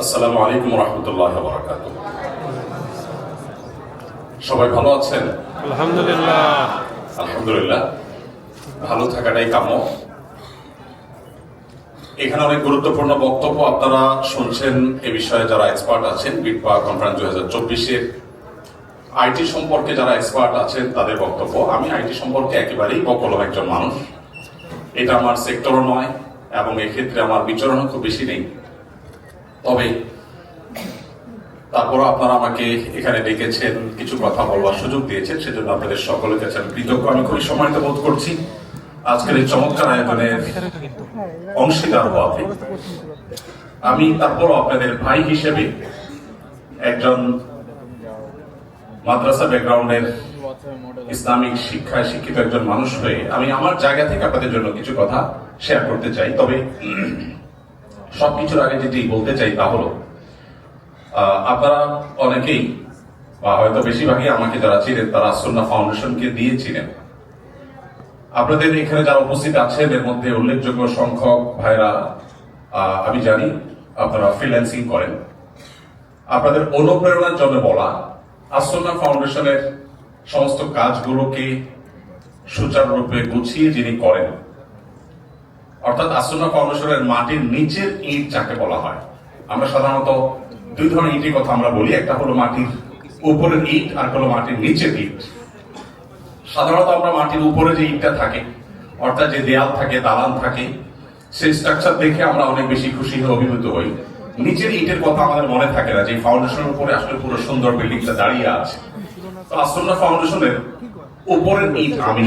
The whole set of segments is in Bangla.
আসসালামু আলাইকুম রহমতুল্লাহ বারাকাতুহু। সবাই ভালো আছেন? আলহামদুলিল্লাহ। আলহামদুলিল্লাহ, ভালো থাকাটাই কাম্য। এখানে অনেক গুরুত্বপূর্ণ বক্তব্য আপনারা শুনছেন। এ বিষয়ে যারা এক্সপার্ট আছেন, বিটপা কনফারেন্স 2024-এর আইটি সম্পর্কে যারা এক্সপার্ট আছেন তাদের বক্তব্য। আমি আইটি সম্পর্কে একেবারেই বকলম একজন মানুষ। এটা আমার সেক্টরও নয় এবং এক্ষেত্রে আমার বিচরণও খুব বেশি নেই। তবে তারপর আপনারা আমাকে এখানে ডেকেছেন, কিছু কথা বলবার সুযোগ দিয়েছেন, সেজন্য আপনাদের সকলের কাছে আমি কৃতজ্ঞ। আমি খুবই সম্মানিত বোধ করছি আজকের এই চমৎকার আয়োজনের অংশীদার হওয়াতে। আমি তারপর আপনাদের ভাই হিসেবে, একজন মাদ্রাসা ব্যাকগ্রাউন্ডের ইসলামিক শিক্ষায় শিক্ষিত একজন মানুষ হয়ে আমি আমার জায়গা থেকে আপনাদের জন্য কিছু কথা শেয়ার করতে চাই। তবে সবকিছুর আগে যেটি বলতে চাই তা হলো, আপনারা অনেকেই বা হয়তো বেশিরভাগই আমাকে যারা ছিলেন তারা সুন্নাহ ফাউন্ডেশনকে দিয়েছিলেন। আপনাদের এখানে যারা উপস্থিত আছেন এর মধ্যে উল্লেখযোগ্য সংখ্যক ভাইরা আমি জানি আপনারা ফ্রিল্যান্সিং করেন। আপনাদের অনুপ্রেরণার জন্য বলা, সুন্নাহ ফাউন্ডেশনের সমস্ত কাজগুলোকে সুচারুরূপে গুছিয়ে যিনি করেন, অর্থাৎ সুন্নাহ ফাউন্ডেশনের মাটির নিচের ইট যাকে বলা হয়। আমরা সাধারণত দুই ধরনের ইটের কথা আমরা বলি, একটা হলো মাটির উপরের ইট আর হলো মাটির নিচের ইট। সাধারণত আমরা মাটির উপরে যে ইটটা থাকে, অর্থাৎ যে দেয়াল থাকে, দালান থাকে, সেই স্ট্রাকচার দেখে আমরা অনেক বেশি খুশি হয়ে অভিভূত হই। নিচের ইটের কথা আমাদের মনে থাকে না, যে ফাউন্ডেশনের উপরে আসলে পুরো সুন্দর বিল্ডিংটা দাঁড়িয়ে আছে। তো সুন্নাহ ফাউন্ডেশনের উপরের ইট আমি,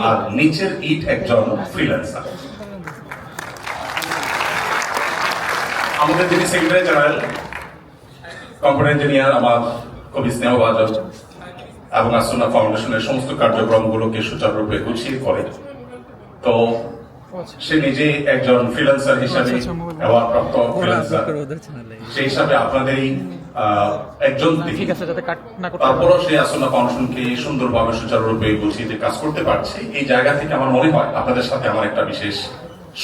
আর নিচের ইট একজন ফ্রিল্যান্সার। আমাদের যিনি সেক্রেটারি জেনারেল, কম্পিউটার ইঞ্জিনিয়ার, আমার খুবই স্নেহভাজন এবং সুন্নাহ ফাউন্ডেশনের সমস্ত কার্যক্রমগুলোকে সুচারুরূপে গুছিয়ে করে। তো সে নিজে একজন ফ্রিল্যান্সার হিসাবে, অ্যাওয়ার্ডপ্রাপ্ত ফ্রিল্যান্সার, সেই হিসাবে আপনাদেরই একজন। তারপরও সে সুন্নাহ ফাউন্ডেশনকে সুন্দরভাবে সুচারুরূপে গুছিয়ে যে কাজ করতে পারছে, এই জায়গা থেকে আমার মনে হয় আপনাদের সাথে আমার একটা বিশেষ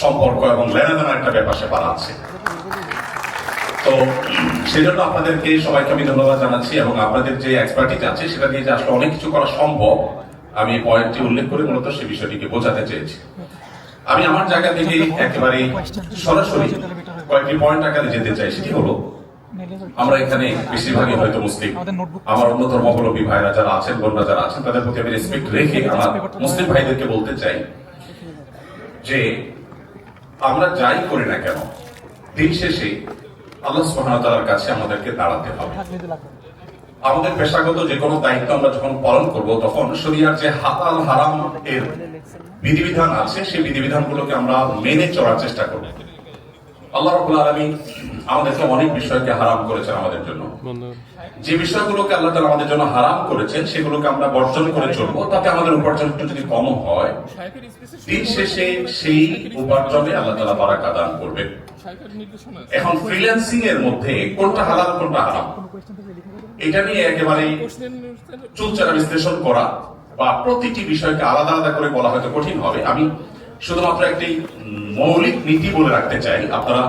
সম্পর্ক এবং লেনাদেনার একটা ব্যাপার সেপার আছে। তো সেজন্য আপনাদেরকে সবাইকে আমি ধন্যবাদ জানাচ্ছি এবং আপনাদের যে এক্সপার্টিজ আছে সেটা দিয়ে যে আসলে অনেক কিছু করা সম্ভব, আমি পয়েন্টটি উল্লেখ করে মূলত সেই বিষয়টিকে বোঝাতে চেয়েছি। আমি আমার জায়গা থেকে একেবারে সরাসরি কয়েকটি পয়েন্ট আকারে যেতে চাই। সেটি হলো, আমরা এখানে বেশিরভাগই হয়তো মুসলিম। আমার অন্য ধর্মাবলম্বী ভাইরা যারা আছেন, বোনরা যারা আছেন, তাদের প্রতি আমি রেসপেক্ট রেখে আমার মুসলিম ভাইদেরকে বলতে চাই যে আমরা যাই করি না কেন, দিন শেষে আল্লাহ সুবহানাহু ওয়া তাআলার কাছে আমাদেরকে দাঁড়াতে হবে। আমাদের পেশাগত যে কোনো দায়িত্ব আমরা যখন পালন করব, তখন শরিয়ার যে হালাল হারাম এর বিধিবিধান আছে, সেই বিধিবিধানগুলোকে আমরা মেনে চলার চেষ্টা করব। আল্লাহ রাব্বুল আলামিন আমাদেরকে অনেক বিষয়কে হারাম করেছেন আমাদের জন্য। যে বিষয়গুলোকে আল্লাহ তাআলা আমাদের জন্য হারাম করেছেন সেগুলোকে আমরা বর্জন করে চলবো, তাতে আমাদের উপার্জন একটু যদি কম হয়, দিন শেষে সেই উপার্জনে আল্লাহ তাআলা বারাকা দান করবেন। এখন ফ্রিল্যান্সিং এর মধ্যে কোনটা হালাল কোনটা হারাম, এটা নিয়ে একেবারে চুলচারা বিশ্লেষণ করা বা প্রতিটি বিষয়কে আলাদা আলাদা করে বলা হয়তো কঠিন হবে। আমি শুধুমাত্র একটি মৌলিক নীতি বলে রাখতে চাই। আপনারা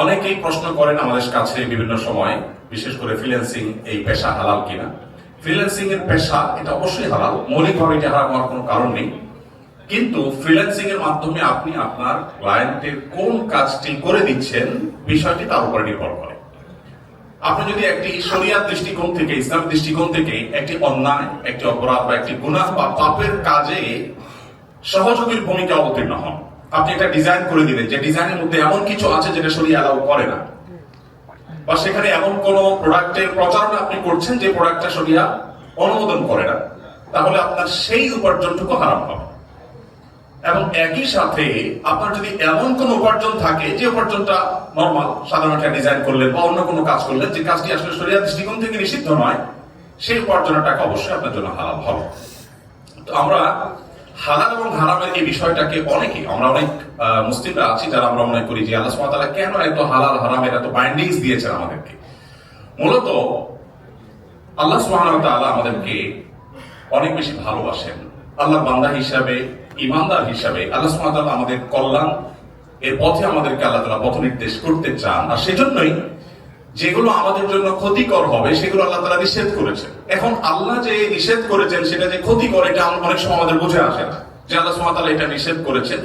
অনেকেই প্রশ্ন করেন আমাদের কাছে বিভিন্ন সময়, বিশেষ করে ফ্রিল্যান্সিং এই পেশা হালাল কিনা। ফ্রিল্যান্সিং এর পেশা এটা অবশ্যই হালাল, মৌলিকভাবে এটা হারাম হওয়ার কোনো কারণ নেই। কিন্তু ফ্রিল্যান্সিং এর মাধ্যমে আপনি আপনার ক্লায়েন্টের কোন কাজটি করে দিচ্ছেন, বিষয়টি তার উপরে নির্ভর করে। আপনি যদি একটি শরিয়াত দৃষ্টিকোণ থেকে, ইসলামের দৃষ্টিকোণ থেকে একটি অন্যায়, একটি অপরাধ বা একটি গুনাহ বা পাপের কাজে সহযোগীর ভূমিকা অবতীর্ণ হন, আপনি একটা ডিজাইন করে দিলেন যে ডিজাইনের মধ্যে এমন কিছু আছে যেটা শরিয়া অ্যালাউ করে না, বা সেখানে এমন কোন প্রোডাক্টের প্রচারণা আপনি করছেন যে প্রোডাক্টটা শরিয়া অনুমোদন করে না, তাহলে আপনার সেই উপার্জনটুকু হারাম হবে। এবং একই সাথে আপনার যদি এমন কোন উপার্জন থাকে যে উপার্জনটা নরমাল সাধারণ একটা ডিজাইন করলেন বা অন্য কোনো কাজ করলেন, যে কাজটি আসলে শরিয়াত দৃষ্টিকোণ থেকে নিষিদ্ধ নয়, সেই উপার্জনের টাকা অবশ্যই আপনার জন্য হালাল হবে। তো আমরা হালাল এবং হারামের এই বিষয়টাকে আমরা অনেক মুসলিমরা আছি যারা আমরা মনে করি যে আল্লাহ সুবহানাহু ওয়া তাআলা কেন এত হালাল হারামের এত বাইন্ডিংস দিয়েছেন আমাদেরকে। মূলত আল্লাহ সুবহানাহু ওয়া তাআলা আমাদেরকে অনেক বেশি ভালোবাসেন। আল্লাহর বান্দা হিসাবে, ইমানদার হিসাবে আল্লাহ সুবহানাহু ওয়া তাআলা আমাদের কল্যাণ এর পথে আমাদেরকে আল্লাহ তাআলা পথ নির্দেশ করতে চান, আর সেজন্যই যেগুলো আমাদের জন্য ক্ষতিকর হবে সেগুলো আল্লাহ তাআলা নিষেধ করেছেন। এখন আল্লাহ যে নিষেধ করেছেন সেটা যে ক্ষতিকর, এটা অনেক সময় আমাদের বুঝে আসে না, যে আল্লাহ সুবহানাহু ওয়া তাআলা এটা নিষেধ করেছেন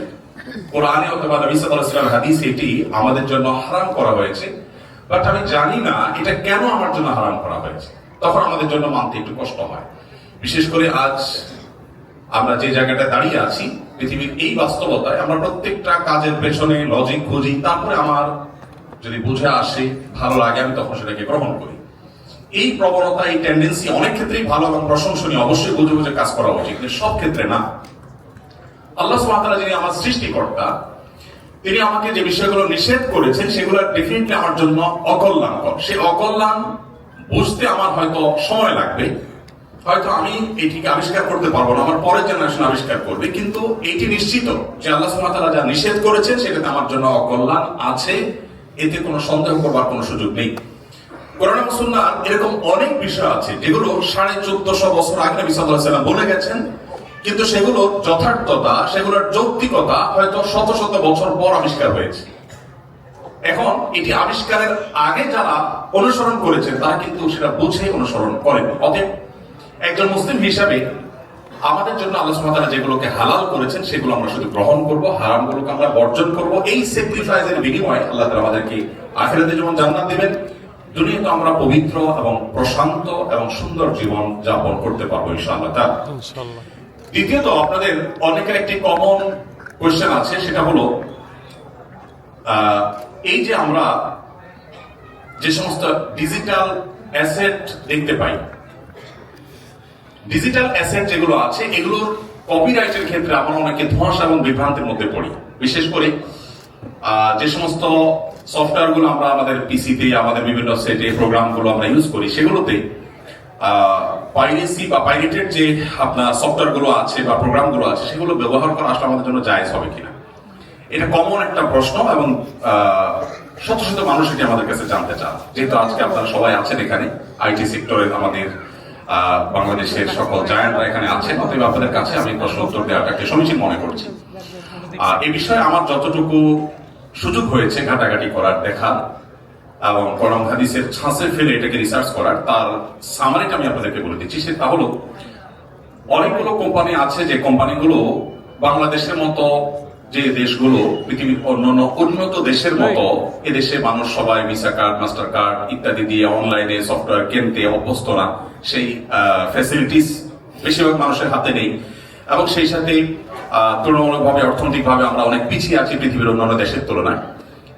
কোরআনে অথবা নবী সাল্লাল্লাহু আলাইহি ওয়াসাল্লামের হাদিসে এটি আমাদের জন্য হারাম করা হয়েছে, বাট আমি জানি না এটা কেন আমার জন্য হারাম করা হয়েছে। তখন আমাদের জন্য মানতে একটু কষ্ট হয়। বিশেষ করে আজ আমরা যে জায়গাটায় দাঁড়িয়ে আছি, পৃথিবীর এই বাস্তবতায় আমরা প্রত্যেকটা কাজের পেছনে লজিক খুঁজি, তারপরে আমার যদি বুঝে আসে, ভালো লাগে, আমি তখন সেটাকে গ্রহণ করি। এই প্রবণতা, এই টেন্ডেন্সি অনেক ক্ষেত্রেই ভালো এবং প্রশংসনীয়, অবশ্যই বুঝে বুঝে কাজ করা উচিত, কিন্তু সব ক্ষেত্রে না। আল্লাহ সুবহানাহু ওয়া তাআলা যিনি আমার সৃষ্টিকর্তা, তিনি আমাকে যে বিষয়গুলো নিষেধ করেছেন সেগুলো ডেফিনেটলি আমার জন্য অকল্যাণকর। সেই অকল্যাণ বুঝতে আমার হয়তো সময় লাগবে, হয়তো আমি এটিকে আবিষ্কার করতে পারবো না, আমার পরের জেনারেশন আবিষ্কার করবে, কিন্তু এটি নিশ্চিত যে আল্লাহ সুবহানাহু ওয়া তাআলা যা নিষেধ করেছেন সেটাতে আমার জন্য অকল্যাণ আছে, এতে কোনো সন্দেহ করবার কোনো সুযোগ নেই। কোরআন এবং সুন্নাহ এরকম অনেক বিষয় আছে যেগুলো 1450 বছর আগে নবী সাল্লাল্লাহু আলাইহি ওয়াসাল্লাম বলে গেছেন, কিন্তু সেগুলোর যথার্থতা, সেগুলোর যৌক্তিকতা হয়তো শত শত বছর পর আবিষ্কার হয়েছে। এখন এটি আবিষ্কারের আগে যারা অনুসরণ করেছেন তারা কিন্তু সেটা বুঝে অনুসরণ করেন। অতএব একজন মুসলিম হিসাবে আমাদের জন্য আল্লাহ সুবহানাহু ওয়া তাআলা যেগুলোকে হালাল করেছেন সেগুলো আমরা শুধু গ্রহণ করব, হারামগুলোকে আমরা বর্জন করব। এই স্যাক্রিফাইসের বিনিময়ে আল্লাহ তাআলা আমাদেরকে আখিরাতে যেমন জান্নাত দিবেন, দুনিয়াতে আমরা পবিত্র এবং প্রশান্ত এবং সুন্দর জীবন যাপন করতে পারবো ইনশাআল্লাহ তাআলা। দ্বিতীয়ত, আপনাদের অনেকের একটি কমন কোয়েশ্চেন আছে, সেটা হলো এই যে আমরা যে সমস্ত ডিজিটাল অ্যাসেট দেখতে পাই, ডিজিটাল অ্যাসেট যেগুলো আছে এগুলোর কপিরাইটের ক্ষেত্রে আমরা অনেকে ধোঁয়াশা এবং বিভ্রান্তির মধ্যে পড়ি। বিশেষ করে যে সমস্ত সফটওয়্যার গুলো আমরা আমাদের পিসিতে, আমাদের বিভিন্ন সেটে প্রোগ্রামগুলো আমরা ইউজ করি, সেগুলোতে পাইরেসি বা পাইরেটেড যে আপনার সফটওয়্যার গুলো আছে বা প্রোগ্রাম গুলো আছে সেগুলো ব্যবহার করা আসলে আমাদের জন্য জায়েজ হবে কিনা, এটা কমন একটা প্রশ্ন, এবং শত শত মানুষ এটি আমাদের কাছে জানতে চান। যেহেতু আজকে আপনারা সবাই আছেন এখানে, আইটি সেক্টরে আমাদের বাংলাদেশের সকল জায়ান্টরা এখানে আছেন, অতএব আপনাদের কাছে আমি প্রশ্ন উত্তর দেওয়াটাকে সমীচীন মনে করছি। এই বিষয়ে আমার যতটুকু সুযোগ হয়েছে ঘাটাঘাটি করার, দেখার এবং কোরআন হাদিসের ছাঁচে ফেলে এটাকে রিসার্চ করার, তার সামারিটা আমি আপনাদেরকে বলে দিচ্ছি। সেটা হলো, অনেকগুলো কোম্পানি আছে যে কোম্পানিগুলো বাংলাদেশের মতো যে দেশগুলো পৃথিবীর অন্যান্য উন্নত দেশের মতো, এদেশে মানুষ সবাই ভিসা কার্ড, মাস্টার কার্ড ইত্যাদি দিয়ে অনলাইনে সফটওয়্যার কিনতে অভ্যস্ত না, সেই ফ্যাসিলিটিস বেশিরভাগ মানুষের হাতে নেই, এবং সেই সাথে তুলনামূলকভাবে অর্থনৈতিকভাবে আমরা অনেক পিছিয়ে আছি পৃথিবীর অন্যান্য দেশের তুলনায়।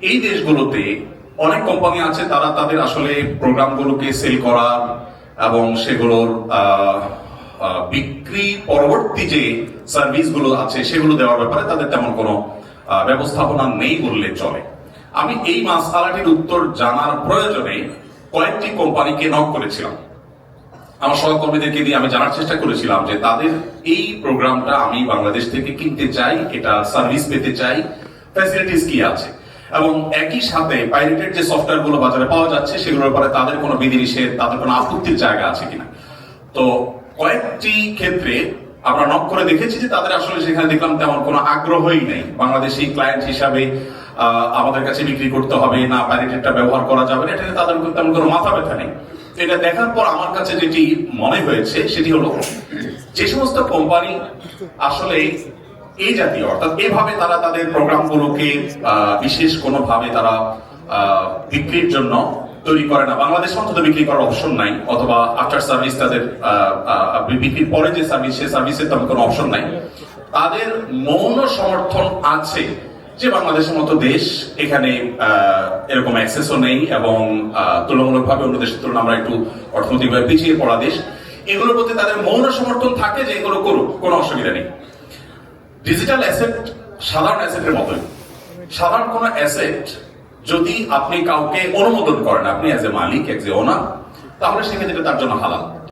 এই দেশগুলোতে অনেক কোম্পানি আছে, তারা তাদের আসলে প্রোগ্রামগুলোকে সেল করা এবং সেগুলোর বিক্রি পরবর্তী যে সার্ভিসগুলো আছে সেগুলো দেওয়ার ব্যাপারে তাদের তেমন কোনো ব্যবস্থাপনা নেই বললে চলে। আমি এই মাসআলাটির উত্তর জানার প্রয়োজনে কয়েকটি কোম্পানিকে নক করেছিলাম, আমার সহকর্মীদেরকে দিয়ে আমি জানার চেষ্টা করেছিলাম যে তাদের এই প্রোগ্রামটা আমি বাংলাদেশ থেকে কিনতে চাই, এটা সার্ভিস পেতে চাই, ফ্যাসিলিটিস কি আছে, এবং একই সাথে পাইরেটেড যে সফটওয়্যার গুলো বাজারে পাওয়া যাচ্ছে সেগুলোর ব্যাপারে তাদের কোনো বিধিনিষেধ, তাদের কোনো আপত্তির জায়গা আছে কিনা। তো কয়েকটি ক্ষেত্রে আমরা নক করে দেখেছি যে তাদের আসলে সেখানে দেখলাম তেমন কোনো আগ্রহই নেই। বাংলাদেশি ক্লায়েন্ট হিসাবে আমাদের কাছে বিক্রি করতে হবে না, পাইরেটেডটা ব্যবহার করা যাবে না, এটা তাদের তেমন কোনো মাথা ব্যথা নেই। এটা দেখার পর আমার কাছে যেটি মনে হয়েছে সেটি হলো, যে সমস্ত কোম্পানি আসলে এই জাতীয়, অর্থাৎ এভাবে তারা তাদের প্রোগ্রামগুলোকে বিশেষ কোনোভাবে তারা বিক্রির জন্য তৈরি করে না, বাংলাদেশ অন্তত বিক্রি করার অপশন নাই, অথবা আফটার সার্ভিস তাদের বিক্রির পরে যে সার্ভিস, সে সার্ভিসের তেমন কোনো অপশন নাই, তাদের মৌন সমর্থন আছে যে বাংলাদেশের মতো দেশ, এখানে এরকম অ্যাক্সেসও নেই এবং তুলনামূলকভাবে অন্য দেশের তুলনায় আমরা একটু অর্থনৈতিকভাবে পিছিয়ে পড়া দেশ, এগুলোর প্রতি তাদের মৌন সমর্থন থাকে যে এগুলো করুক, কোনো অসুবিধা নেই। ডিজিটাল অ্যাসেট সাধারণ অ্যাসেটের মতোই, সাধারণ কোনো অ্যাসেট যদি আপনি কাউকে অনুমোদন করেন, আপনি as a Malik, as a ওনার, তাহলে সেক্ষেত্রে তার জন্য হালাল।